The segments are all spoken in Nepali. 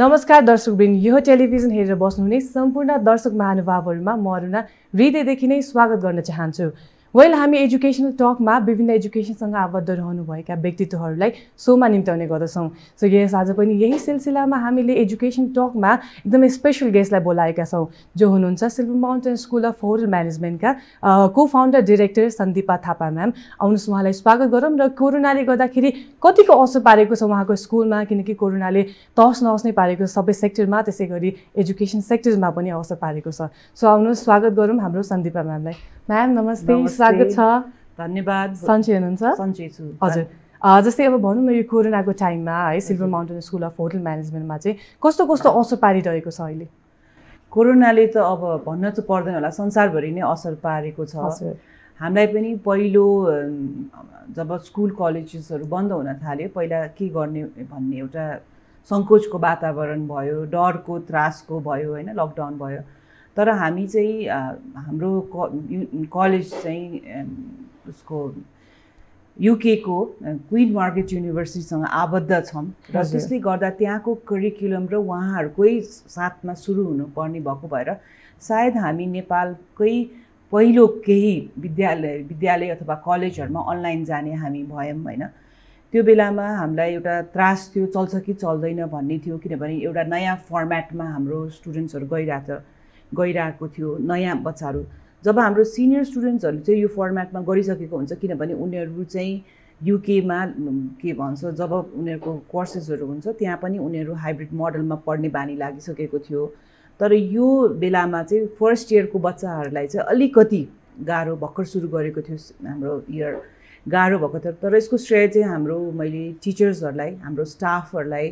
नमस्कार दर्शकवृन्द, यो टेलिभिजन हेरेर बस्नुहुने सम्पूर्ण दर्शक महानुभावहरुमा म अरुणा हृदयदेखि नै स्वागत गर्न चाहन्छु। हामी एजुकेशनल टकमा विभिन्न एजुकेसनसँग आबद्ध रहनुभएका व्यक्तित्वहरूलाई सोमा निम्त्याउने गर्दछौँ। सो यस आज पनि यही सिलसिलामा हामीले एजुकेसन टकमा एकदमै स्पेशल गेस्टलाई बोलाएका छौँ, जो हुनुहुन्छ silver mountain school of hotel म्यानेजमेन्टका को founder director Sandipa Thapa ma'am. आउनुहोस् उहाँलाई स्वागत गरौँ र कोरोनाले गर्दाखेरि कतिको असर पारेको छ उहाँको स्कुलमा, किनकि कोरोनाले तहस नहस नै पारेको छ सबै सेक्टरमा, त्यसै गरी एजुकेसन सेक्टरमा पनि असर पारेको छ। सो आउनुहोस् स्वागत गरौँ हाम्रो सन्दीपा म्यामलाई। म्याम नमस्ते, स्वागत छ। धन्यवाद। सन्चै हुनुहुन्छ? सन्चै छु। हजुर, जस्तै अब भनौँ न यो कोरोनाको टाइममा है silver mountain school of hotel म्यानेजमेन्टमा चाहिँ कस्तो कस्तो असर पारिरहेको छ अहिले? कोरोनाले त अब भन्न त पर्दैन होला, संसारभरि नै असर पारेको छ। हामीलाई पनि पहिलो जब स्कुल कलेजेसहरू बन्द हुन थाल्यो, पहिला के गर्ने भन्ने एउटा सङ्कोचको वातावरण भयो, डरको त्रासको भयो होइन, लकडाउन भयो। तर हामी चाहिँ हाम्रो कलेज चाहिँ उसको युकेको क्विन मार्गरेट युनिभर्सिटीसँग आबद्ध छौँ र त्यसले गर्दा त्यहाँको करिकुलम र उहाँहरूकै साथमा सुरु हुनुपर्ने भएको भएर सायद हामी नेपालकै पहिलो केही विद्यालय अथवा कलेजहरूमा अनलाइन जाने हामी भयौँ होइन। त्यो बेलामा हामीलाई एउटा त्रास थियो, चल्छ कि चल्दैन भन्ने थियो, किनभने एउटा नयाँ फर्मेटमा हाम्रो स्टुडेन्ट्सहरू गइरहेको थियो, नयाँ बच्चाहरू। जब हाम्रो सिनियर स्टुडेन्ट्सहरूले चाहिँ यो फर्मेटमा गरिसकेको हुन्छ, किनभने उनीहरू चाहिँ युकेमा के भन्छ जब उनीहरूको कोर्सेसहरू हुन्छ त्यहाँ पनि उनीहरू हाइब्रिड मोडलमा पढ्ने बानी लागिसकेको थियो। तर यो बेलामा चाहिँ फर्स्ट इयरको बच्चाहरूलाई चाहिँ अलिकति गाह्रो भर्खर सुरु गरेको थियो हाम्रो इयर, गाह्रो भएको थियो। तर यसको श्रेय चाहिँ मैले टिचर्सहरूलाई, हाम्रो स्टाफहरूलाई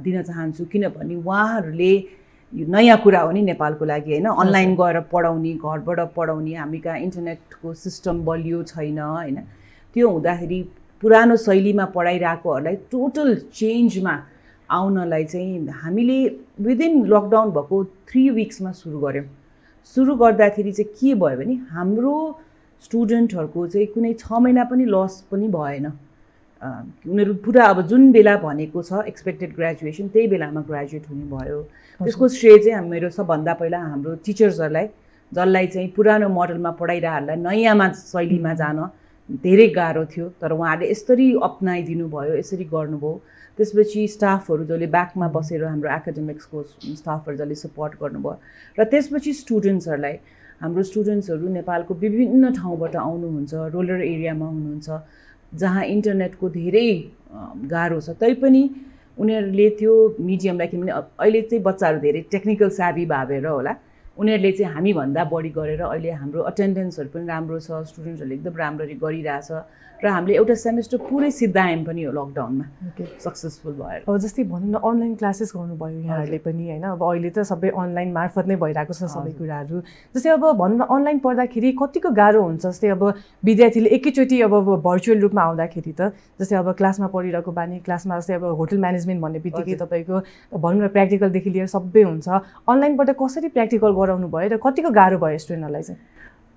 दिन चाहन्छु, किनभने उहाँहरूले यो नयाँ कुरा हो नि नेपालको लागि होइन। अनलाइन गएर पढाउने, घरबाट पढाउने, हामी कहाँ इन्टरनेटको सिस्टम बलियो छैन होइन। त्यो हुँदाखेरि पुरानो शैलीमा पढाइरहेकोहरूलाई टोटल चेन्जमा आउनलाई चाहिँ हामीले विदिन लकडाउन भएको 3 विक्समा सुरु गऱ्यौँ। सुरु गर्दाखेरि चाहिँ के भयो भने हाम्रो स्टुडेन्टहरूको चाहिँ कुनै 6 महिना पनि लस पनि भएन। उनीहरू पुरा अब जुन बेला भनेको छ एक्सपेक्टेड ग्रेजुएसन त्यही बेलामा ग्रेजुएट हुने भयो। त्यसको श्रेय चाहिँ मेरो सबभन्दा पहिला हाम्रो टिचर्सहरूलाई, जसलाई चाहिँ पुरानो मोडलमा पढाइरहेहरूलाई नयाँमा शैलीमा जान धेरै गाह्रो थियो, तर उहाँहरूले यसरी अप्नाइदिनु भयो, यसरी गर्नुभयो। त्यसपछि स्टाफहरू जसले ब्याकमा बसेर हाम्रो एकाडेमिक्सको स्टाफहरू जसले सपोर्ट गर्नुभयो, र त्यसपछि स्टुडेन्ट्सहरूलाई, हाम्रो स्टुडेन्ट्सहरू नेपालको विभिन्न ठाउँबाट आउनुहुन्छ, रुरल एरियामा हुनुहुन्छ जहाँ इन्टरनेटको धेरै गाह्रो छ, तैपनि उनीहरूले त्यो मिडियमलाई, किनभने अहिले चाहिँ बच्चाहरू धेरै टेक्निकल साभी भएर होला, उनीहरूले चाहिँ हामीभन्दा बढी गरेर अहिले हाम्रो अटेन्डेन्सहरू पनि राम्रो छ, स्टुडेन्ट्सहरूले एकदम राम्ररी गरिरहेछ र हामीले एउटा सेमेस्टर पुरै सिद्धायौँ पनि हो लकडाउनमा, सक्सेसफुल भएर। अब जस्तै भनौँ न अनलाइन क्लासेस गर्नुभयो यहाँहरूले पनि होइन। अब अहिले त सबै अनलाइन मार्फत नै भइरहेको छ सबै कुराहरू। जस्तै अब भनौँ न अनलाइन पढ्दाखेरि कतिको गाह्रो हुन्छ? जस्तै अब विद्यार्थीले एकैचोटि अब भर्चुअल रूपमा आउँदाखेरि त जस्तै अब क्लासमा पढिरहेको बानी, क्लासमा जस्तै अब होटल म्यानेजमेन्ट भन्ने बित्तिकै तपाईँको भनौँ न प्र्याक्टिकलदेखि लिएर सबै हुन्छ, अनलाइनबाट कसरी प्र्याक्टिकल गराउनु भयो र कतिको गाह्रो भयो स्टुडेन्टहरूलाई चाहिँ?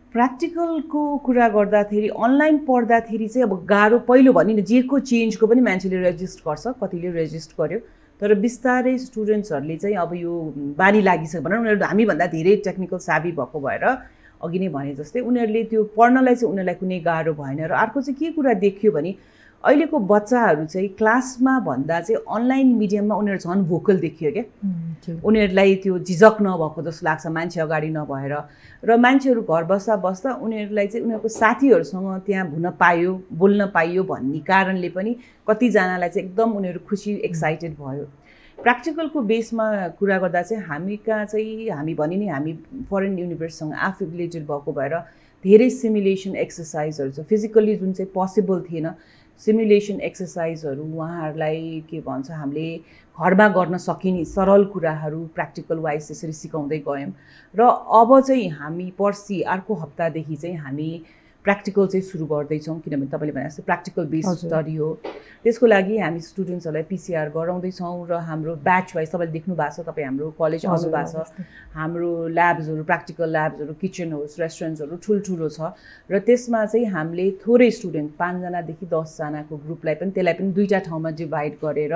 प्र्याक्टिकलको कुरा गर्दाखेरि अनलाइन पढ्दाखेरि चाहिँ अब गाह्रो पहिलो भनि न जेको चेन्जको पनि मान्छेले रेजिस्ट गर्छ, कतिले रेजिस्ट गर्यो, तर बिस्तारै स्टुडेन्ट्सहरूले चाहिँ अब यो बानी लागिसक्यो भनौँ, उनीहरू हामीभन्दा धेरै टेक्निकल साभी भएको भएर अघि नै भने जस्तै उनीहरूले त्यो पढ्नलाई चाहिँ उनीहरूलाई कुनै गाह्रो भएन। र अर्को चाहिँ के कुरा देखियो भने अहिलेको बच्चाहरू चाहिँ क्लासमा भन्दा चाहिँ अनलाइन मिडियममा उनीहरू झन् भोकल देखियो क्या। उनीहरूलाई त्यो झिझक नभएको जस्तो लाग्छ मान्छे अगाडि नभएर, र मान्छेहरू घर बस्दा उनीहरूलाई चाहिँ उनीहरूको साथीहरूसँग त्यहाँ हुन पायो, बोल्न पाइयो भन्ने कारणले पनि कतिजनालाई चाहिँ एकदम उनीहरू खुसी एक्साइटेड भयो। प्र्याक्टिकलको बेसमा कुरा गर्दा चाहिँ हामी कहाँ चाहिँ हामी फरेन युनिभर्सिटीसँग एफिलिएटेड भएको भएर धेरै सिमुलेसन एक्सर्साइजहरू छ, फिजिकल्ली जुन चाहिँ पोसिबल थिएन सिमुलेसन एक्सर्साइजहरू उहाँहरूलाई के भन्छ हामीले घरमा गर्न सकिने सरल कुराहरू प्र्याक्टिकल वाइज त्यसरी सिकाउँदै गयौँ। र अब चाहिँ हामी पर्सि अर्को हप्तादेखि चाहिँ हामी प्र्याक्टिकल चाहिँ सुरु गर्दैछौँ किनभने तपाईँले भने जस्तो प्र्याक्टिकल बेस्ड स्टडी हो। त्यसको लागि हामी स्टुडेन्ट्सहरूलाई PCR गराउँदैछौँ र हाम्रो ब्याच वाइज तपाईँले देख्नु भएको छ, तपाईँ हाम्रो कलेज आउनु भएको छ, हाम्रो ल्याब्सहरू प्र्याक्टिकल ल्याब्सहरू किचन होस् रेस्टुरेन्ट्सहरू ठुल्ठुलो छ र त्यसमा चाहिँ हामीले थोरै स्टुडेन्ट 5 जनादेखि 10 जनाको ग्रुपलाई पनि त्यसलाई पनि 2टा ठाउँमा डिभाइड गरेर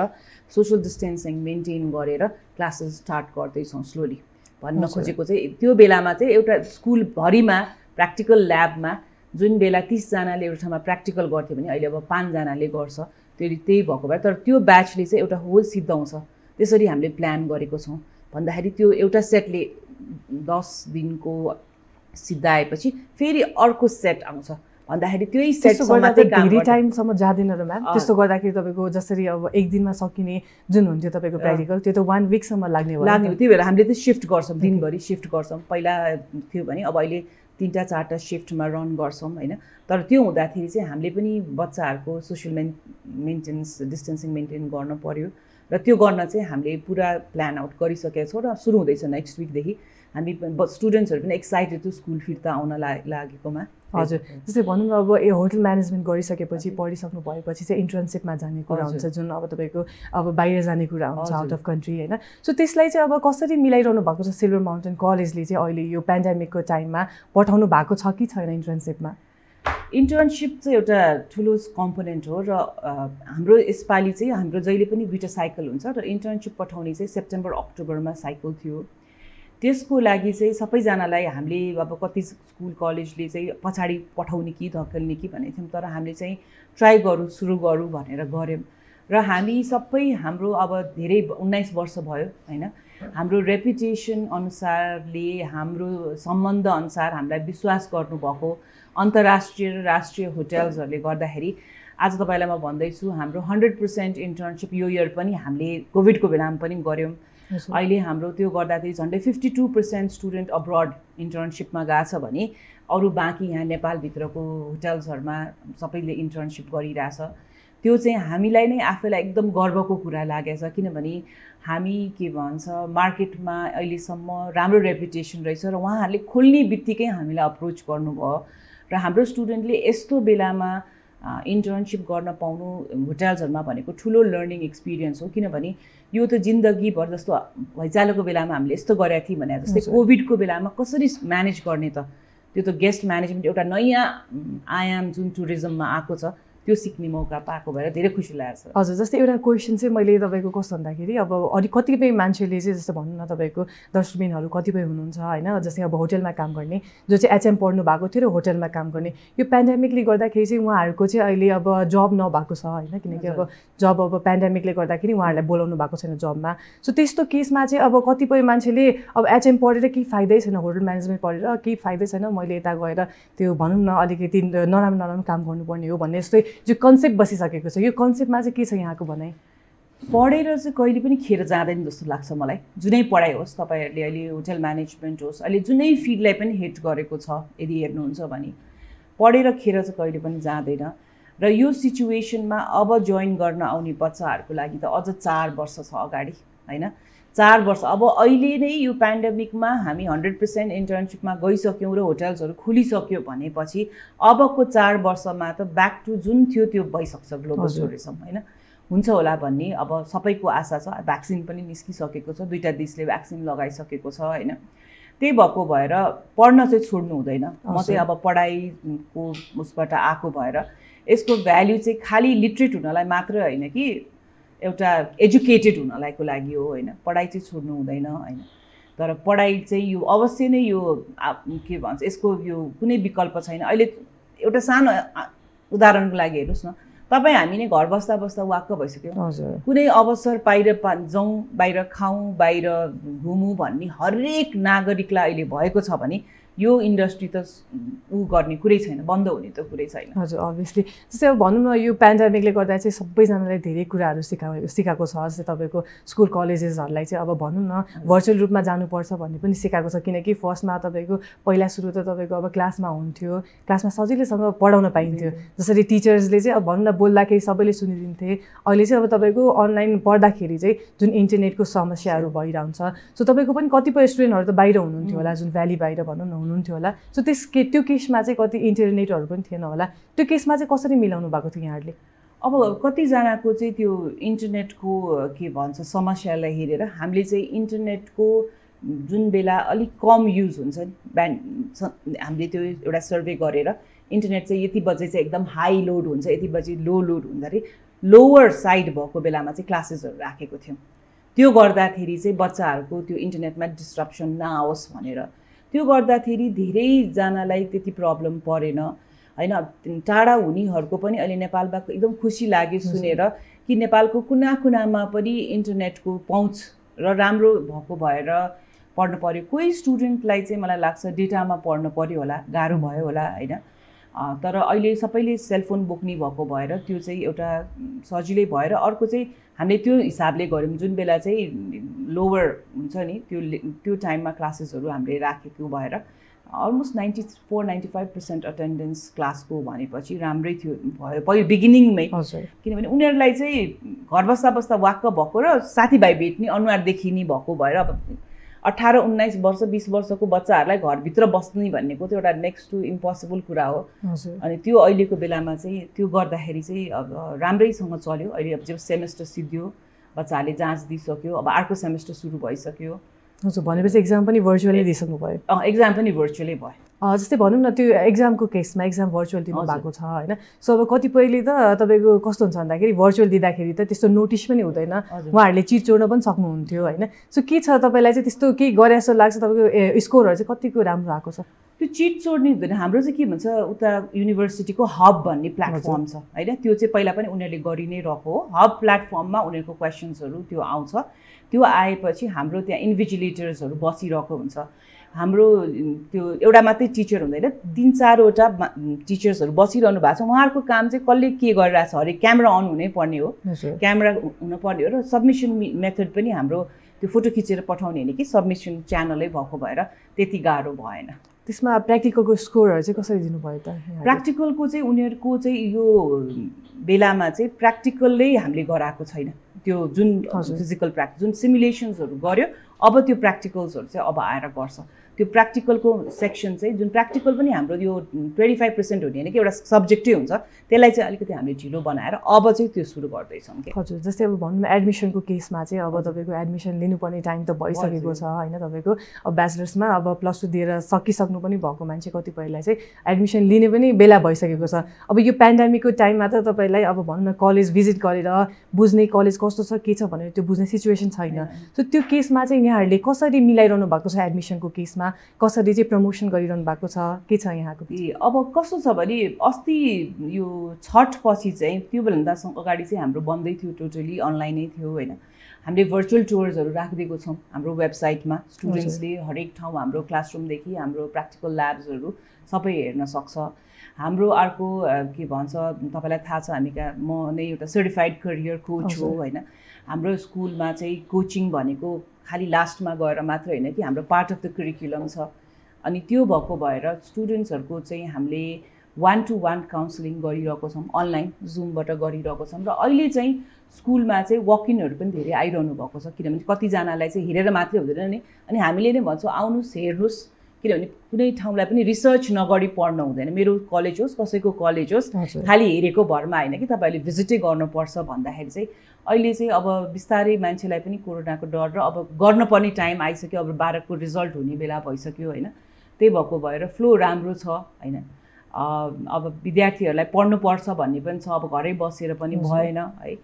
सोशल डिस्टेन्सिङ मेन्टेन गरेर क्लासेस स्टार्ट गर्दैछौँ स्लोली। भन्न खोजेको चाहिँ त्यो बेलामा चाहिँ एउटा स्कुलभरिमा प्र्याक्टिकल ल्याबमा जुन बेला 30 जनाले एउटा ठाउँमा प्र्याक्टिकल गर्थ्यो भने अहिले अब 5 जनाले गर्छ। त्यही भएको भएर तर त्यो ब्याचले चाहिँ एउटा होल सिद्धाउँछ। त्यसरी हामीले प्लान गरेको छौँ। भन्दाखेरि त्यो एउटा सेटले 10 दिनको सिद्धाएपछि फेरि अर्को सेट आउँछ भन्दाखेरि त्यही सेटसम्म चाहिँ धेरै टाइमसम्म जाँदैन र म्याम। त्यस्तो गर्दाखेरि तपाईँको जसरी अब एक दिनमा सकिने जुन हुन्थ्यो तपाईँको प्र्याक्टिकल त्यो त 1 विकसम्म लाग्ने त्यही भएर हामीले चाहिँ सिफ्ट गर्छौँ, दिनभरि सिफ्ट गर्छौँ। पहिला थियो भने अब अहिले 3टा 4टा सिफ्टमा रन गर्छौँ होइन। तर त्यो हुँदाखेरि चाहिँ हामीले पनि बच्चाहरूको सोसियल मेन्टेनेन्स डिस्टेन्सिङ मेन्टेन गर्न पर्यो र त्यो गर्न चाहिँ हामीले पुरा प्लान आउट गरिसकेका छौँ र सुरु हुँदैछ नेक्स्ट विकदेखि। हामी स्टुडेन्ट्सहरू पनि एक्साइटेड थियो स्कुल फिर्ता आउन लागेकोमा। हजुर, जस्तै भनौँ न अब होटल म्यानेजमेन्ट गरिसकेपछि पढिसक्नु भएपछि चाहिँ इन्टर्नसिपमा जाने कुरा हुन्छ जुन अब तपाईँको अब बाहिर जाने कुरा हुन्छ आउट अफ कन्ट्री होइन। सो त्यसलाई चाहिँ अब कसरी मिलाइरहनु भएको छ सिल्भर माउन्टेन कलेजले चाहिँ अहिले यो पेन्डेमिकको टाइममा पठाउनु भएको छ कि छैन इन्टर्नसिपमा? इन्टर्नसिप चाहिँ एउटा ठुलो कम्पोनेन्ट हो र हाम्रो यसपालि चाहिँ हाम्रो जहिले पनि 2टा साइकल हुन्छ र इन्टर्नसिप पठाउने चाहिँ सेप्टेम्बर अक्टोबरमा साइकल थियो। त्यसको लागि चाहिँ सबैजनालाई हामीले अब कति स्कुल कलेजले चाहिँ पछाडि पठाउने कि धकेल्ने कि भनेको थियौँ, तर हामीले चाहिँ ट्राई सुरु गरौँ भनेर गऱ्यौँ र हामी सबै हाम्रो अब धेरै 19 वर्ष भयो होइन। हाम्रो रेपुटेसन अनुसारले हाम्रो सम्बन्ध अनुसार हामीलाई विश्वास गर्नुभएको अन्तर्राष्ट्रिय र राष्ट्रिय होटल्सहरूले गर्दाखेरि आज तपाईँलाई म भन्दैछु हाम्रो 100% इन्टर्नसिप यो इयर पनि हामीले कोभिडको बेलामा पनि गऱ्यौँ। अहिले हाम्रो त्यो गर्दाखेरि झन्डै 52% स्टुडेन्ट अब्रड इन्टर्नसिपमा गएको छ भने अरू बाँकी यहाँ नेपालभित्रको होटल्सहरूमा सबैले इन्टर्नसिप गरिरहेछ। त्यो चाहिँ हामीलाई नै आफैलाई एकदम गर्वको कुरा लागेको छ किनभने हामी के भन्छ मार्केटमा अहिलेसम्म राम्रो रेपुटेसन रहेछ र उहाँहरूले खोल्ने बित्तिकै हामीलाई अप्रोच गर्नुभयो र हाम्रो स्टुडेन्टले यस्तो बेलामा इन्टर्नसिप गर्न पाउनु होटल्सहरूमा भनेको ठुलो लर्निङ एक्सपिरियन्स हो किनभने यो त जिन्दगीभर जस्तो भैँचालोको बेलामा हामीले यस्तो गरेका थियौँ भने जस्तै कोभिडको बेलामा कसरी म्यानेज गर्ने त त्यो त गेस्ट म्यानेजमेन्ट एउटा नयाँ आयाम जुन टुरिज्ममा आएको छ त्यो सिक्ने मौका पाएको भएर धेरै खुसी लागेको छ। हजुर, जस्तै एउटा क्वेसन चाहिँ मैले तपाईँको कस्तो भन्दाखेरि अब अलिक कतिपय मान्छेले चाहिँ जस्तो भनौँ न तपाईँको दर्शकबिनहरू कतिपय हुनुहुन्छ होइन, जस्तै अब होटलमा काम गर्ने जो चाहिँ HM पढ्नु भएको थियो र होटलमा काम गर्ने यो पेन्डेमिकले गर्दाखेरि चाहिँ उहाँहरूको चाहिँ अहिले अब जब नभएको छ होइन, किनकि अब जब अब पेन्डेमिकले गर्दाखेरि उहाँहरूलाई बोलाउनु भएको छैन जबमा। सो त्यस्तो केसमा चाहिँ अब कतिपय मान्छेले अब HM पढेर केही फाइदै छैन, होटल म्यानेजमेन्ट पढेर केही फाइदै छैन, मैले यता गएर त्यो भनौँ न अलिकति नराम्रो काम गर्नुपर्ने हो भन्ने जस्तै जो कन्सेप्ट बसिसकेको छ, यो कन्सेप्टमा चाहिँ के छ यहाँको भनाइ? पढेर चाहिँ कहिले पनि खेर जाँदैन जस्तो लाग्छ मलाई। जुनै पढाइ होस्, तपाईँहरूले अहिले होटल म्यानेजमेन्ट होस्, अहिले जुनै फिल्डलाई पनि हिट गरेको छ यदि हेर्नुहुन्छ भने पढेर खेर चाहिँ कहिले पनि जाँदैन। र यो सिचुएसनमा अब जोइन गर्न आउने बच्चाहरूको लागि त अझ 4 वर्ष छ अगाडि होइन। 4 वर्ष अब अहिले नै यो पेन्डेमिकमा हामी 100% इन्टर्नसिपमा गइसक्यौँ र होटल्सहरू खुलिसक्यो भनेपछि अबको 4 वर्षमा त ब्याक टु जुन थियो त्यो भइसक्छ ग्लोबल टुरिज्म होइन, हुन्छ होला भन्ने अब सबैको आशा छ। भ्याक्सिन पनि निस्किसकेको छ, 2टा देशले भ्याक्सिन लगाइसकेको छ होइन। त्यही भएको भएर पढ्न चाहिँ छोड्नु हुँदैन। म चाहिँ अब पढाइको उसबाट आएको भएर यसको भ्याल्यु चाहिँ खालि लिटरेट हुनलाई मात्र होइन कि एउटा एजुकेटेड हुनलाईको लागि हो होइन। पढाइ चाहिँ छोड्नु हुँदैन होइन, तर पढाइ चाहिँ यो अवश्य नै यो के भन्छ यसको यो कुनै विकल्प छैन। अहिले एउटा सानो उदाहरणको लागि हेर्नुहोस् न, तपाईँ हामी नै घर बस्दा बस्दा वाक्क भइसक्यो, कुनै अवसर बाहिर जाउँ, बाहिर खाउँ, बाहिर घुमौँ भन्ने हरेक नागरिकलाई अहिले भएको छ भने यो इन्डस्ट्री त गर्ने कुरै छैन, बन्द हुने त कुरै छैन। हजुर, अभियसली जस्तै अब भनौँ न यो पेन्डेमिकले गर्दा चाहिँ सबैजनालाई धेरै कुराहरू सिकाएको छ। जस्तै तपाईँको स्कुल कलेजेसहरूलाई चाहिँ अब भनौँ न भर्चुअल रूपमा जानुपर्छ भन्ने पनि सिकाएको छ, किनकि फर्स्टमा तपाईँको पहिला सुरु त तपाईँको अब क्लासमा हुन्थ्यो, क्लासमा सजिलैसँग पढाउन पाइन्थ्यो, जसरी टिचर्सले चाहिँ अब भनौँ न बोल्दाखेरि सबैले सुनिदिन्थे। अहिले चाहिँ अब तपाईँको अनलाइन पढ्दाखेरि चाहिँ जुन इन्टरनेटको समस्याहरू भइरहन्छ, सो तपाईँको पनि कतिपय स्टुडेन्टहरू त बाहिर हुनुहुन्थ्यो होला, जुन भ्याली बाहिर भनौँ न हुनुहुन्थ्यो होला सो त्यो केसमा चाहिँ कति इन्टरनेटहरू पनि थिएन होला त्यो केसमा चाहिँ कसरी मिलाउनु भएको थियो यहाँहरूले अब कतिजनाको चाहिँ त्यो इन्टरनेटको के भन्छ समस्यालाई हेरेर हामीले चाहिँ इन्टरनेटको जुन बेला अलिक कम युज हुन्छ नि हामीले त्यो एउटा सर्वे गरेर इन्टरनेट चाहिँ यति बजे चाहिँ एकदम हाई लोड हुन्छ यति बजे लो लोड हुँदाखेरि लोवर साइड भएको बेलामा चाहिँ क्लासेसहरू राखेको थियौँ त्यो गर्दाखेरि चाहिँ बच्चाहरूको त्यो इन्टरनेटमा डिस्ट्रप्सन नआओस् भनेर त्यो गर्दाखेरि धेरैजनालाई त्यति प्रब्लम परेन हैन टाढा हुनेहरूको पनि अहिले नेपालमा एकदम खुसी लाग्यो सुनेर कि नेपालको कुना कुनामा पनि इन्टरनेटको पहुँच र राम्रो भएको भएर पढ्न पर्यो कोही स्टुडेन्टलाई चाहिँ मलाई लाग्छ डेटामा पढ्न पर्यो होला गाह्रो भयो होला हैन तर अहिले सबैले सेलफोन बोक्ने भएको भएर त्यो चाहिँ एउटा सजिलै भएर अर्को चाहिँ हामीले त्यो हिसाबले गऱ्यौँ जुन बेला चाहिँ लोवर हुन्छ नि त्यो टाइममा क्लासेसहरू हामीले राखेको भएर अलमोस्ट 94-95% अटेन्डेन्स क्लासको भनेपछि राम्रै थियो भयो पहिलो बिगिनिङमै किनभने उनीहरूलाई चाहिँ घर बस्दा बस्दा वाक्क भएको र साथीभाइ भेट्ने अनुहार देखिने भएको भएर अब 18-19 वर्ष 20 वर्षको बच्चाहरूलाई घरभित्र बस्ने भनेको त्यो एउटा नेक्स्ट टु इम्पोसिबल कुरा हो अनि त्यो अहिलेको बेलामा चाहिँ त्यो गर्दाखेरि चाहिँ अब राम्रैसँग चल्यो अहिले अब जब सेमेस्टर सिद्धियो बच्चाहरूले जाँच दिइसक्यो अब अर्को सेमेस्टर सुरु भइसक्यो हजुर भनेपछि एक्जाम पनि भर्चुअली दिइसक्नु भयो एक्जाम पनि भर्चुअली भयो जस्तै भनौँ न त्यो एक्जामको केसमा एक्जाम भर्चुअल दिनु भएको छ होइन सो अब कतिपयले त तपाईँको कस्तो हुन्छ भन्दाखेरि भर्चुअल दिँदाखेरि त त्यस्तो नोटिस पनि हुँदैन उहाँहरूले चिट चोड्न पनि सक्नुहुन्थ्यो होइन सो के छ तपाईँलाई चाहिँ त्यस्तो केही गरे जस्तो लाग्छ तपाईँको स्कोरहरू चाहिँ कतिको राम्रो आएको छ त्यो चिट चोड्ने हुँदैन हाम्रो चाहिँ के भन्छ उता युनिभर्सिटीको हब भन्ने प्लेटफर्म छ होइन त्यो चाहिँ पहिला पनि उनीहरूले गरि नै रहेको हो हब प्लेटफर्ममा उनीहरूको क्वेसन्सहरू त्यो आउँछ त्यो आएपछि हाम्रो त्यहाँ इन्भिजिलेटर्सहरू बसिरहेको हुन्छ हाम्रो त्यो एउटा मात्रै टिचर हुँदैन 3-4वटा टिचर्सहरू बसिरहनु भएको छ उहाँहरूको काम चाहिँ कसले के गरिरहेको छ अरे क्यामेरा अन हुनै पर्ने हो क्यामेरा हुनुपर्ने हो र सबमिसन मेथड पनि हाम्रो त्यो फोटो खिचेर पठाउने होइन कि सबमिसन च्यानलै भएको भएर त्यति गाह्रो भएन त्यसमा प्र्याक्टिकलको स्कोरहरू चाहिँ कसरी दिनुभयो त प्र्याक्टिकलको चाहिँ उनीहरूको चाहिँ यो बेलामा चाहिँ प्र्याक्टिकलै हामीले गराएको छैन त्यो जुन फिजिकल प्र्याक्टिस जुन सिमुलेसन्सहरू गर्यो अब त्यो प्र्याक्टिकल्सहरू चाहिँ अब आएर गर्छ त्यो प्र्याक्टिकलको सेक्सन चाहिँ जुन प्र्याक्टिकल पनि हाम्रो यो 25% हुने होइन कि एउटा सब्जेक्टै हुन्छ त्यसलाई चाहिँ अलिकति हामीले ढिलो बनाएर अब चाहिँ त्यो सुरु गर्दैछौँ कि हजुर जस्तै अब भनौँ न एडमिसनको केसमा चाहिँ अब तपाईँको एडमिसन लिनुपर्ने टाइम त भइसकेको छ होइन तपाईँको अब ब्याचलर्समा अब +2 दिएर सकिसक्नु पनि भएको मान्छे कतिपयलाई चाहिँ एडमिसन लिने पनि बेला भइसकेको छ अब यो पेन्डेमिकको टाइममा त तपाईँलाई अब भनौँ न कलेज भिजिट गरेर बुझ्ने कलेज कस्तो छ के छ भनेर त्यो बुझ्ने सिचुएसन छैन सो त्यो केसमा चाहिँ यहाँहरूले कसरी मिलाइरहनु भएको छ एडमिसनको केसमा कसरी चाहिँ प्रमोसन गरिरहनु भएको छ के छ यहाँको अब कस्तो छ भने अस्ति यो छठ पछि चाहिँ त्योभन्दा अगाडि चाहिँ हाम्रो बन्दै थियो टोटली अनलाइनै थियो होइन हामीले भर्चुअल टुर्सहरू राखिदिएको छौँ हाम्रो वेबसाइटमा स्टुडेन्ट्सले हरेक ठाउँ हाम्रो क्लासरुमदेखि हाम्रो प्र्याक्टिकल ल्याब्सहरू सबै हेर्न सक्छ हाम्रो अर्को के भन्छ तपाईँलाई थाहा छ हामी म नै एउटा सर्टिफाइड करियर कोच हो होइन हाम्रो स्कुलमा चाहिँ कोचिङ भनेको खालि लास्टमा गएर मात्र होइन कि हाम्रो पार्ट अफ द करिकुलम छ अनि त्यो भएको भएर स्टुडेन्ट्सहरूको चाहिँ हामीले 1-to-1 काउन्सिलिङ गरिरहेको छौँ अनलाइन जुमबाट गरिरहेको छौँ र अहिले चाहिँ स्कुलमा चाहिँ वकिनहरू पनि धेरै आइरहनु भएको छ किनभने कतिजनालाई चाहिँ हेरेर मात्रै हुँदैन नि अनि हामीले नै भन्छौँ आउनुहोस् हेर्नुहोस् किनभने कुनै ठाउँलाई पनि रिसर्च नगरी पढ्न हुँदैन मेरो कलेज होस् कसैको कलेज होस् खालि हेरेको भरमा होइन कि तपाईँहरूले भिजिटै गर्नुपर्छ भन्दाखेरि चाहिँ अहिले चाहिँ अब बिस्तारै मान्छेलाई पनि कोरोनाको डर र अब गर्नुपर्ने टाइम आइसक्यो अब 12को रिजल्ट हुने बेला भइसक्यो होइन त्यही भएको भएर फ्लो राम्रो छ होइन अब विद्यार्थीहरूलाई पढ्नुपर्छ भन्ने पनि छ अब घरै बसेर पनि भएन है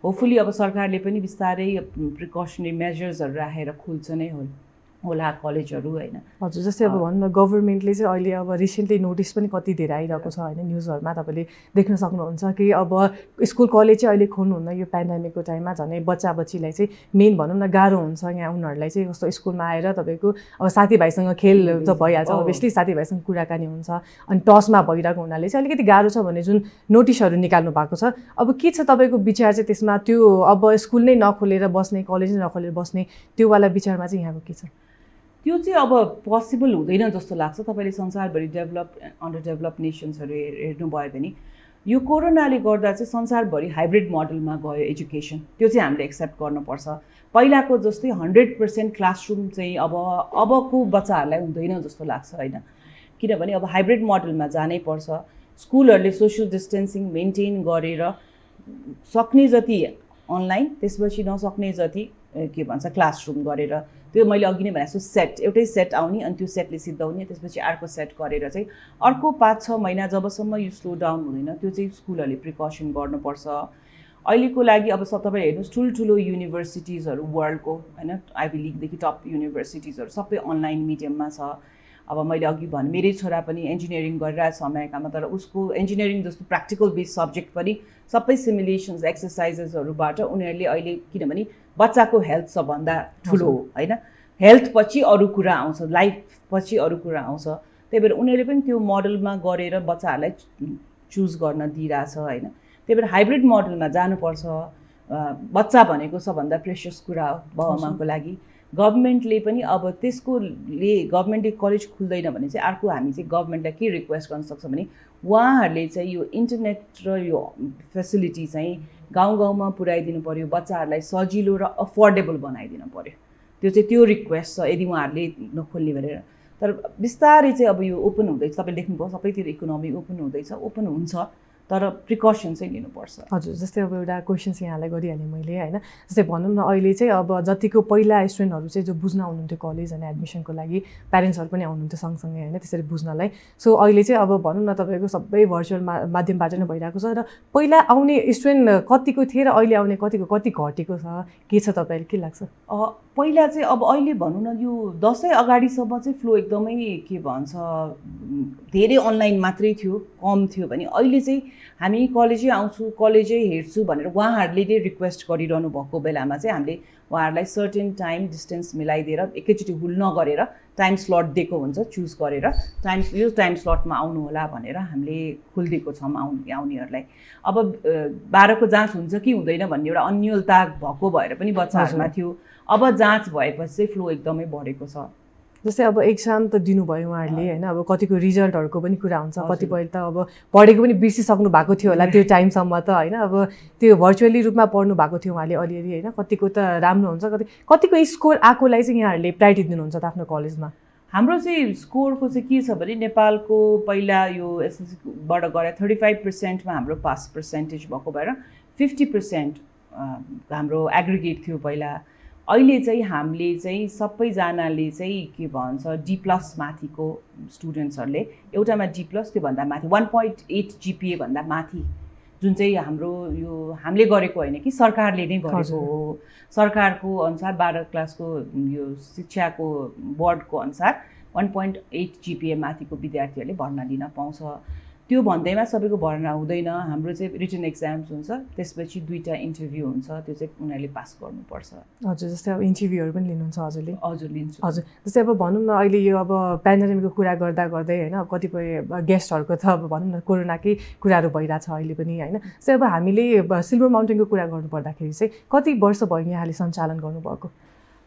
होपफुली अब सरकारले पनि बिस्तारै प्रिकसनरी मेजर्सहरू राखेर खोल्छ नै होला कलेजहरू होइन हजुर जस्तै अब भनौँ न गभर्मेन्टले चाहिँ अहिले अब रिसेन्टली नोटिस पनि कति धेरै आइरहेको छ होइन न्युजहरूमा तपाईँले देख्न सक्नुहुन्छ कि अब स्कुल कलेज चाहिँ अहिले खोल्नुहुन्न यो पेन्डेमिकको टाइममा झन् बच्चा बच्चीलाई चाहिँ मेन भनौँ न गाह्रो हुन्छ यहाँ उनीहरूलाई चाहिँ कस्तो स्कुलमा आएर तपाईँको अब साथीभाइसँग खेल त भइहाल्छ अभियसली साथीभाइसँग कुराकानी हुन्छ अनि टसमा भइरहेको हुनाले चाहिँ अलिकति गाह्रो छ भने जुन नोटिसहरू निकाल्नु भएको छ अब के छ तपाईँको विचार चाहिँ त्यसमा त्यो अब स्कुल नै नखोलेर बस्ने कलेज नै नखोलेर बस्ने त्योवाला विचारमा चाहिँ यहाँको के छ त्यो चाहिँ अब पोसिबल हुँदैन जस्तो लाग्छ तपाईँले संसारभरि अन्डर डेभलप नेसन्सहरू हेर्नुभयो भने यो कोरोनाले गर्दा चाहिँ संसारभरि हाइब्रिड मोडलमा गयो एजुकेसन, त्यो चाहिँ हामीले एक्सेप्ट गर्नुपर्छ। पहिलाको जस्तै 100% क्लासरुम चाहिँ अबको बच्चाहरूलाई हुँदैन जस्तो लाग्छ होइन, किनभने अब हाइब्रिड मोडलमा जानै पर्छ। स्कुलहरूले सोसियल डिस्टेन्सिङ मेन्टेन गरेर सक्ने जति अनलाइन, त्यसपछि नसक्ने जति के भन्छ क्लासरुम गरेर, त्यो मैले अघि नै भनेको छु सेट, एउटै सेट आउने अनि त्यो सेटले सिद्धाउने, त्यसपछि अर्को सेट गरेर चाहिँ अर्को 5-6 महिना जबसम्म यो स्लो डाउन हुँदैन त्यो चाहिँ स्कुलहरूले प्रिकसन गर्नुपर्छ। अहिलेको लागि अब तपाईँ हेर्नुहोस् ठुल्ठुलो युनिभर्सिटिजहरू वर्ल्डको होइन, आइभी लिगदेखि टप युनिभर्सिटिजहरू सबै अनलाइन मिडियममा छ। अब मैले अघि भने मेरै छोरा पनि इन्जिनियरिङ गरिरहेको छ अमेरिकामा, तर उसको इन्जिनियरिङ जस्तो प्र्याक्टिकल बेस्ड सब्जेक्ट पनि सबै सिमुलेसन्स एक्सर्साइजेसहरूबाट उनीहरूले अहिले, किनभने बच्चाको हेल्थ सबभन्दा ठुलो हो होइन, हेल्थ पछि अरू कुरा आउँछ, लाइफ पछि अरू कुरा आउँछ, त्यही भएर उनीहरूले पनि त्यो मोडलमा गरेर बच्चाहरूलाई चुज गर्न दिइरहेछ होइन। त्यही भएर हाइब्रिड मोडलमा जानुपर्छ। बच्चा भनेको सबभन्दा प्रेसियस कुरा हो बाबुआमाको लागि। गभर्मेन्टले पनि अब गभर्मेन्टले कलेज खुल्दैन भने चाहिँ अर्को हामी चाहिँ गभर्मेन्टलाई के रिक्वेस्ट गर्न सक्छ भने उहाँहरूले चाहिँ यो इन्टरनेट र यो फेसिलिटी चाहिँ गाउँ गाउँमा पुर्याइदिनु पर्यो, बच्चाहरूलाई सजिलो र अफोर्डेबल बनाइदिनु पर्यो। त्यो रिक्वेस्ट छ यदि उहाँहरूले नखोल्ने भनेर। तर बिस्तारै चाहिँ अब यो ओपन हुँदैछ, तपाईँ देख्नुभयो सबैतिर इकोनोमी ओपन हुँदैछ, ओपन हुन्छ, तर प्रिकसन चाहिँ लिनुपर्छ। हजुर, जस्तै अब एउटा क्वेसन चाहिँ यहाँलाई गरिहालेँ मैले होइन, जस्तै भनौँ न अहिले चाहिँ अब जतिको पहिला स्टुडेन्टहरू चाहिँ जो बुझ्न आउनुहुन्थ्यो कलेज अनि एडमिसनको लागि, प्यारेन्ट्सहरू पनि आउनुहुन्थ्यो सँगसँगै होइन त्यसरी बुझ्नलाई। सो अहिले चाहिँ अब भनौँ न तपाईँको सबै भर्चुअल माध्यमबाट नै भइरहेको छ, र पहिला आउने स्टुडेन्ट कतिको थिए र अहिले आउने कति घटेको छ, के छ तपाईँलाई के लाग्छ? पहिला चाहिँ अब अहिले भनौँ न यो दसैँ अगाडिसम्म चाहिँ फ्लो एकदमै के भन्छ धेरै अनलाइन मात्रै थियो, कम थियो भने अहिले चाहिँ हामी कलेजै आउँछु कलेजै हेर्छु भनेर उहाँहरूले नै रिक्वेस्ट गरिरहनु भएको बेलामा चाहिँ हामीले उहाँहरूलाई सर्टेन टाइम डिस्टेन्स मिलाइदिएर एकैचोटि हुल नगरेर टाइम स्लट दिएको हुन्छ, चुज गरेर यो टाइम स्लटमा आउनु होला भनेर हामीले खोलिदिएको छौँ आउनेहरूलाई। अब 12को जाँच हुन्छ कि हुँदैन भन्ने एउटा अन्यलता भएको भएर पनि बच्चाहरूमा थियो, अब जाँच भएपछि चाहिँ फ्लो एकदमै बढेको छ। जस्तै अब एक्जाम त दिनुभयो उहाँहरूले होइन, अब कतिको रिजल्टहरूको पनि कुरा हुन्छ, कतिपय त अब पढेको पनि बिर्सिसक्नु भएको थियो होला त्यो टाइमसम्म त होइन, अब त्यो भर्चुअली रूपमा पढ्नु भएको थियो उहाँले अलिअलि होइन, कतिको त राम्रो हुन्छ, कतिको स्कोर आएकोलाई चाहिँ यहाँहरूले प्रायोरिटी दिनुहुन्छ त आफ्नो कलेजमा? हाम्रो चाहिँ स्कोरको चाहिँ के छ भने नेपालको पहिला यो एसएससीबाट गरे 35%मा हाम्रो पास पर्सेन्टेज भएको भएर 50% हाम्रो एग्रिगेट थियो पहिला। अहिले चाहिँ हामीले चाहिँ सबैजनाले चाहिँ के भन्छ D+ माथिको स्टुडेन्ट्सहरूले, एउटामा D+, त्योभन्दा माथि 1.8 GPA भन्दा माथि, जुन चाहिँ हाम्रो यो हामीले गरेको होइन कि सरकारले नै गरेको हो। सरकारको अनुसार 12 क्लासको यो शिक्षाको बोर्डको अनुसार 1.8 GPA माथिको विद्यार्थीहरूले भर्ना लिन पाउँछ। त्यो भन्दैमा सबैको भर्ना हुँदैन, हाम्रो चाहिँ रिटन एक्जाम्स हुन्छ, त्यसपछि 2टा इन्टरभ्यू हुन्छ, त्यो चाहिँ उनीहरूले पास गर्नुपर्छ। हजुर, जस्तै अब इन्टरभ्यूहरू पनि लिनुहुन्छ हजुरले? हजुर लिन्छु। हजुर, जस्तै अब भनौँ न अहिले यो अब पेन्डेमिकको कुरा गर्दा गर्दै होइन, अब कतिपय गेस्टहरूको त अब भनौँ न कोरोनाकै कुराहरू भइरहेछ अहिले पनि होइन। जस्तै अब हामीले सिल्भर माउन्टेनको कुरा गर्नुपर्दाखेरि चाहिँ कति वर्ष भयो यहाँले सञ्चालन गर्नुभएको?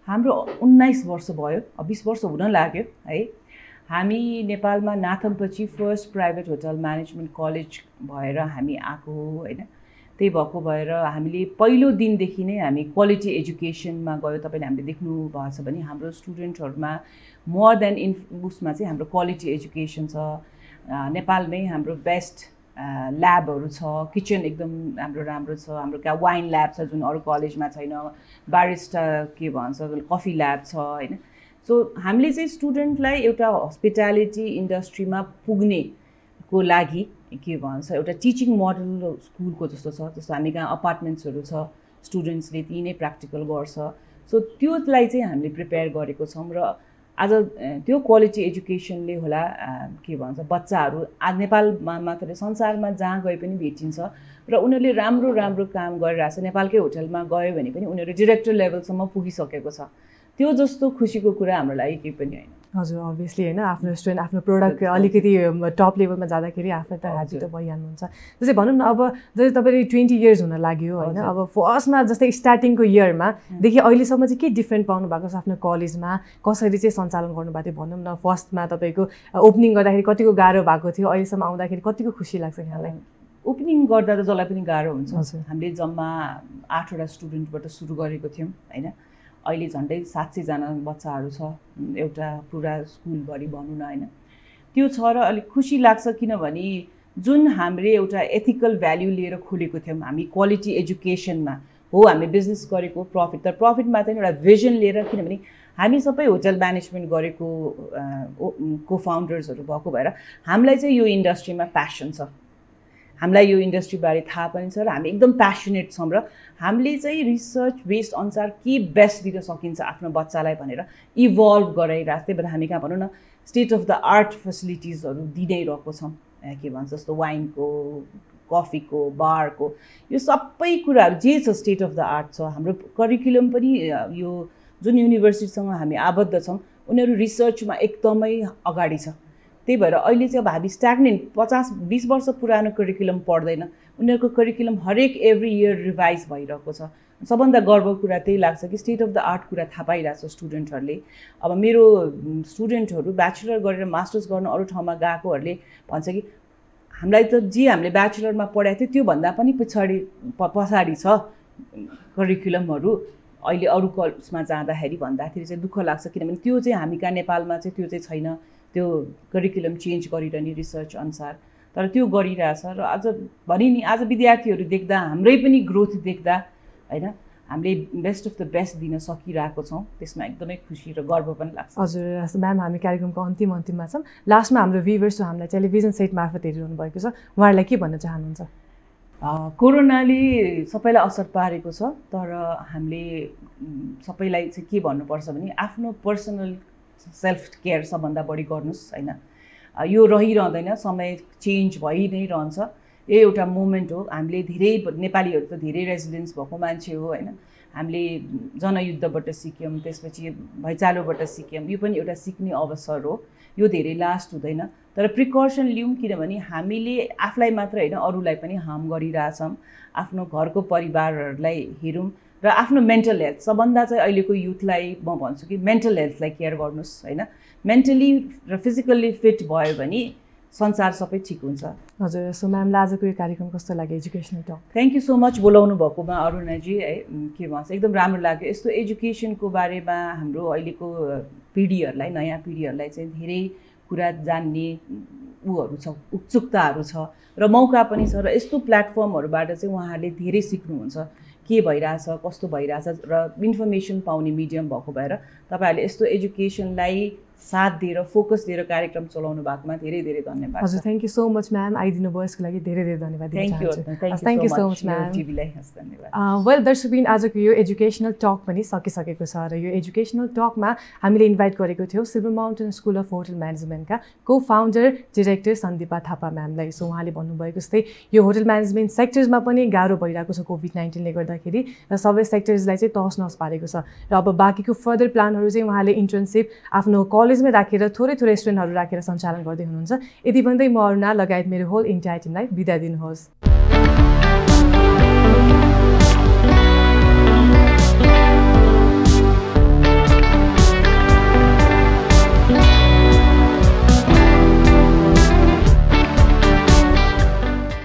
हाम्रो 19 वर्ष भयो, 20 वर्ष हुन लाग्यो है। हामी नेपालमा नाथमपछि first private hotel management college भएर हामी आएको होइन। त्यही भएको भएर हामीले पहिलो दिनदेखि नै हामी क्वालिटी एजुकेसनमा गयो। तपाईँले हामीले देख्नु भएको छ भने हाम्रो स्टुडेन्टहरूमा मोर देन उसमा चाहिँ हाम्रो क्वालिटी एजुकेसन छ। नेपालमै हाम्रो बेस्ट ल्याबहरू छ, किचन एकदम हाम्रो राम्रो छ, हाम्रो क्या वाइन ल्याब छ जुन अरू कलेजमा छैन, बारिस्टा के भन्छ कफी ल्याब छ होइन। सो हामीले चाहिँ स्टुडेन्टलाई एउटा हस्पिटालिटी इन्डस्ट्रीमा पुग्नेको लागि के भन्छ एउटा टिचिङ मोडल स्कुलको जस्तो छ। जस्तो हामी कहाँ अपार्टमेन्ट्सहरू छ, स्टुडेन्ट्सले त्यही नै प्र्याक्टिकल गर्छ। सो त्योलाई चाहिँ हामीले प्रिपेयर गरेको छौँ र आज त्यो क्वालिटी एजुकेसनले होला के भन्छ बच्चाहरू आज नेपालमा मात्रै संसारमा जहाँ गए पनि भेटिन्छ र उनीहरूले राम्रो राम्रो काम गरिरहेछ। नेपालकै होटलमा गयो भने पनि उनीहरू डिरेक्टर लेभलसम्म पुगिसकेको छ। त्यो जस्तो खुसीको कुरा हाम्रो लागि केही पनि होइन। हजुर, अभियसली होइन, आफ्नो स्टुडेन्ट आफ्नो प्रोडक्ट अलिकति टप लेभलमा जाँदाखेरि आफै त ह्याप्पी त भइहाल्नुहुन्छ। जस्तै भनौँ न अब जस्तै तपाईँले 20 इयर्स हुन लाग्यो होइन, अब फर्स्टमा जस्तै स्टार्टिङको इयरमादेखि अहिलेसम्म चाहिँ के डिफ्रेन्ट पाउनु भएको छ आफ्नो कलेजमा, कसरी चाहिँ सञ्चालन गर्नुभएको थियो भनौँ न? फर्स्टमा तपाईँको ओपनिङ गर्दाखेरि कतिको गाह्रो भएको थियो, अहिलेसम्म आउँदाखेरि कतिको खुसी लाग्छ यहाँलाई? ओपनिङ गर्दा त जसलाई पनि गाह्रो हुन्छ। हजुर। हामीले जम्मा 8वटा स्टुडेन्टबाट सुरु गरेको थियौँ होइन। अहिले झन्डै 700 जना बच्चाहरू छ एउटा पुरा स्कुलभरि भनौँ न होइन। त्यो छ र अलिक खुसी लाग्छ किनभने जुन हामीले एउटा एथिकल भ्याल्यु लिएर खोलेको थियौँ हामी क्वालिटी एजुकेसनमा हो, हामी बिजनेस गरेको प्रफिट, तर प्रफिट मात्रै एउटा भिजन लिएर, किनभने हामी सबै होटल म्यानेजमेन्ट गरेको को फाउन्डर्सहरू भएको भएर हामीलाई चाहिँ यो इन्डस्ट्रीमा प्यासन छ, हामीलाई यो इन्डस्ट्रीबारे थाहा पनि छ र हामी एकदम प्यासनेट छौँ र हामीले चाहिँ रिसर्च बेस्ड अनुसार के बेस्ट दिन सकिन्छ आफ्नो बच्चालाई भनेर इभल्भ गराइरहेको। त्यही भएर हामी कहाँ भनौँ न स्टेट अफ द आर्ट फेसिलिटिजहरू दिइरहेको छौँ। के भन्छ जस्तो वाइनको, कफीको, बारको, यो सबै कुराहरू जे छ स्टेट अफ द आर्ट छ। हाम्रो करिकुलम पनि यो जुन युनिभर्सिटीसँग हामी आबद्ध छौँ उनीहरू रिसर्चमा एकदमै अगाडि छ। त्यही भएर अहिले चाहिँ अब हामी स्ट्याग्नेन्ट 50-20 वर्ष पुरानो करिकुलम पढ्दैन, उनीहरूको करिकुलम हरेक एभ्री इयर रिभाइज भइरहेको छ। सबभन्दा गर्वको कुरा त्यही लाग्छ कि स्टेट अफ द आर्ट कुरा थाहा पाइरहेको छ स्टुडेन्टहरूले। अब मेरो स्टुडेन्टहरू ब्याचलर गरेर मास्टर्स गर्न अरू ठाउँमा गएकोहरूले भन्छ कि हामीलाई त जे हामीले ब्याचलरमा पढाएको थियो त्योभन्दा पनि पछाडि छ करिकुलमहरू अहिले अरू उसमा जाँदाखेरि भन्दाखेरि चाहिँ दुःख लाग्छ, किनभने त्यो चाहिँ हामी कहाँ नेपालमा चाहिँ त्यो चाहिँ छैन। त्यो करिकुलम चेन्ज गरिरहने रिसर्च अनुसार, तर त्यो गरिरहेछ र आज भनि नि आज विद्यार्थीहरू देख्दा हाम्रै पनि ग्रोथ देख्दा होइन हामीले बेस्ट अफ द बेस्ट दिन सकिरहेको छौँ, त्यसमा एकदमै खुसी र गर्व पनि लाग्छ। हजुर म्याम, हामी कार्यक्रमको अन्तिममा छौँ। लास्टमा हाम्रो भ्युवर्स हामीलाई टेलिभिजन सेट मार्फत हेरिरहनु भएको छ, उहाँहरूलाई के भन्न चाहनुहुन्छ? कोरोनाले सबैलाई असर पारेको छ, तर हामीले सबैलाई चाहिँ के भन्नुपर्छ भने आफ्नो पर्सनल सेल्फ केयर सबभन्दा बढी गर्नुहोस् होइन। यो रहिरहँदैन, समय चेन्ज भइ नै रहन्छ। यो एउटा मोमेन्ट हो। हामीले धेरै नेपालीहरू त धेरै रेजिलियन्स भएको मान्छे हो होइन। हामीले जनयुद्धबाट सिक्यौँ, त्यसपछि भैँचालोबाट सिक्यौँ, यो पनि एउटा सिक्ने अवसर हो। यो धेरै लास्ट हुँदैन, तर प्रिकर्सन लिउँ, किनभने हामीले आफूलाई मात्र होइन अरूलाई पनि हार्म गरिरहेछौँ। आफ्नो घरको परिवारहरूलाई हेरौँ र आफ्नो मेन्टल हेल्थ सबभन्दा चाहिँ अहिलेको युथलाई म भन्छु कि मेन्टल हेल्थलाई केयर गर्नुहोस् होइन। मेन्टली र फिजिकल्ली फिट भयो भने संसार सबै ठिक हुन्छ। हजुर, सो म्यामलाई आजको यो कार्यक्रम कस्तो लाग्यो educational talk? Thank you so much बोलाउनु भएकोमा अरुणाजी है। के भन्छ एकदम राम्रो लाग्यो। यस्तो एजुकेसनको बारेमा हाम्रो अहिलेको पिँढीहरूलाई, नयाँ पिँढीहरूलाई चाहिँ धेरै कुरा जान्ने उहरू छ, उत्सुकताहरू छ र मौका पनि छ, र यस्तो प्लेटफर्महरूबाट चाहिँ उहाँहरूले धेरै सिक्नुहुन्छ के भइरहेछ, कस्तो भइरहेछ र इन्फर्मेसन पाउने मिडियम भएको भएर तपाईँहरूले यस्तो एजुकेसनलाई साथ दिएर फोकस दिएर कार्यक्रम चलाउनु भएकोमा धेरै धेरै धन्यवाद। हजुर, thank you so much ma'am. आइदिनु भयो यसको लागि धेरै धेरै धन्यवाद। Thank you so much ma'am. Well दर्शकबिन, आजको यो एजुकेसनल टक पनि सकिसकेको छ र यो एजुकेसनल टकमा हामीले इन्भाइट गरेको थियौँ silver mountain school of hotel म्यानेजमेन्टका को फाउन्डर डिरेक्टर सन्दीपा थापा म्यामलाई। सो उहाँले भन्नुभएको जस्तै यो होटल म्यानेजमेन्ट सेक्टर्समा पनि गाह्रो भइरहेको छ कोभिड-19ले गर्दाखेरि, र सबै सेक्टर्सलाई चाहिँ तहस नहस पारेको छ। र अब बाँकीको फर्दर प्लानहरू चाहिँ उहाँले इन्टर्नसिप आफ्नो कलेजमै राखेर थोरै रेस्टुरेन्टहरू राखेर सञ्चालन गर्दै हुनुहुन्छ। यति भन्दै म अरुणा लगायत मेरो होल इन्टायर टिमलाई बिदा दिनुहोस्।